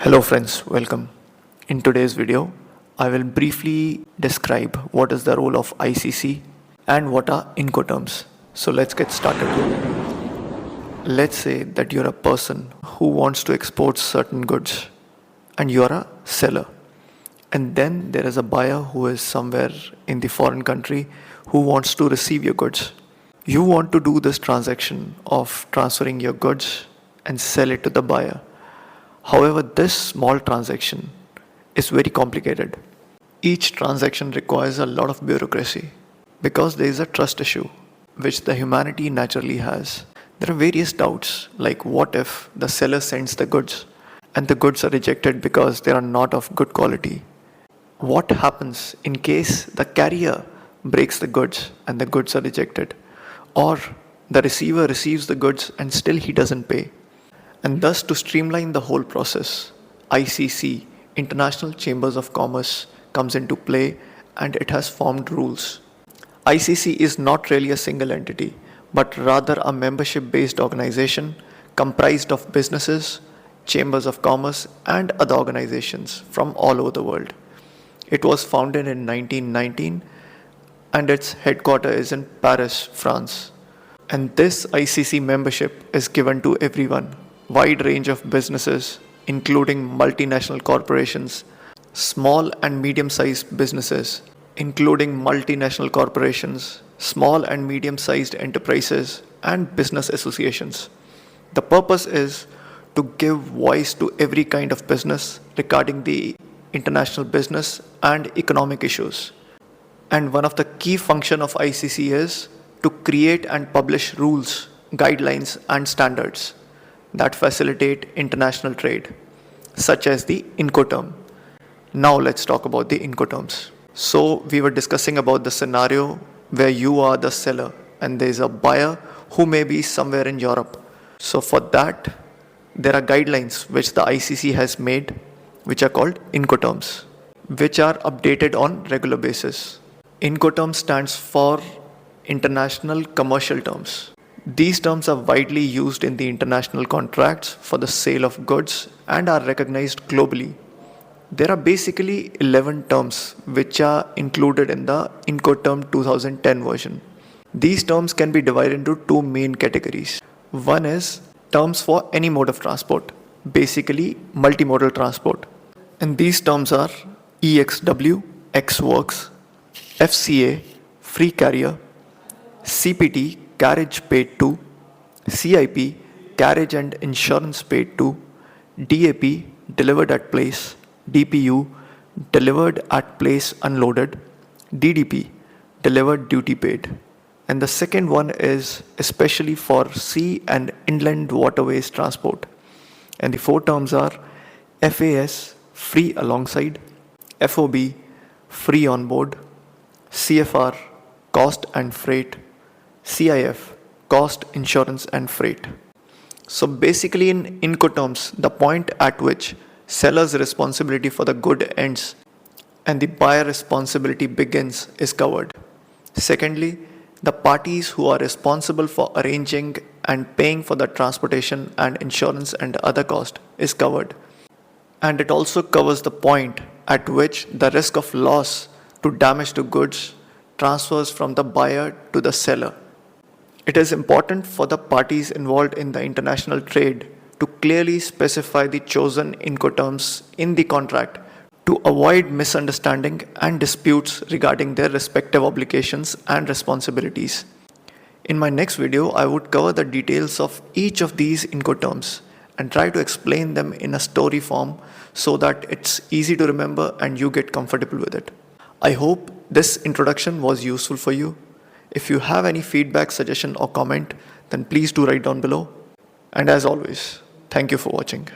Hello friends, welcome. In today's video, I will briefly describe what is the role of ICC and what are Incoterms. So let's get started. Let's say that you're a person who wants to export certain goods and you're a seller. And then there is a buyer who is somewhere in the foreign country who wants to receive your goods. You want to do this transaction of transferring your goods and sell it to the buyer. However, this small transaction is very complicated. Each transaction requires a lot of bureaucracy because there is a trust issue which the humanity naturally has. There are various doubts like what if the seller sends the goods and the goods are rejected because they are not of good quality? What happens in case the carrier breaks the goods and the goods are rejected? Or the receiver receives the goods and still he doesn't pay? And thus, to streamline the whole process, ICC, International Chambers of Commerce, comes into play and it has formed rules. ICC is not really a single entity, but rather a membership-based organization comprised of businesses, chambers of commerce, and other organizations from all over the world. It was founded in 1919 and its headquarters is in Paris, France. And this ICC membership is given to everyone. Wide range of businesses, including multinational corporations, small and medium-sized businesses, including multinational corporations, small and medium-sized enterprises, and business associations. The purpose is to give voice to every kind of business regarding the international business and economic issues. And one of the key functions of ICC is to create and publish rules, guidelines, and standards that facilitate international trade, such as the Incoterm. Now let's talk about the Incoterms. So we were discussing about the scenario where you are the seller and there is a buyer who may be somewhere in Europe. So for that, there are guidelines which the ICC has made, which are called Incoterms, which are updated on regular basis. Incoterm stands for International Commercial Terms. These terms are widely used in the international contracts for the sale of goods and are recognized globally. There are basically 11 terms which are included in the Incoterm 2010 version. These terms can be divided into two main categories. One is terms for any mode of transport, basically multimodal transport. And these terms are EXW, X-Works, FCA, Free Carrier, CPT, Carriage Paid To, CIP, Carriage and Insurance Paid To, DAP, Delivered at Place, DPU, Delivered at Place Unloaded, DDP, Delivered Duty Paid. And the second one is especially for sea and inland waterways transport. And the four terms are FAS, Free Alongside, FOB, Free On Board, CFR, Cost and Freight, CIF, Cost, Insurance and Freight. So basically in Incoterms, the point at which seller's responsibility for the good ends and the buyer responsibility begins is covered. Secondly, the parties who are responsible for arranging and paying for the transportation and insurance and other cost is covered. And it also covers the point at which the risk of loss to damage to goods transfers from the buyer to the seller. It is important for the parties involved in the international trade to clearly specify the chosen Incoterms in the contract to avoid misunderstanding and disputes regarding their respective obligations and responsibilities. In my next video, I would cover the details of each of these Incoterms and try to explain them in a story form so that it's easy to remember and you get comfortable with it. I hope this introduction was useful for you. If you have any feedback, suggestion or comment, then please do write down below. And as always, thank you for watching.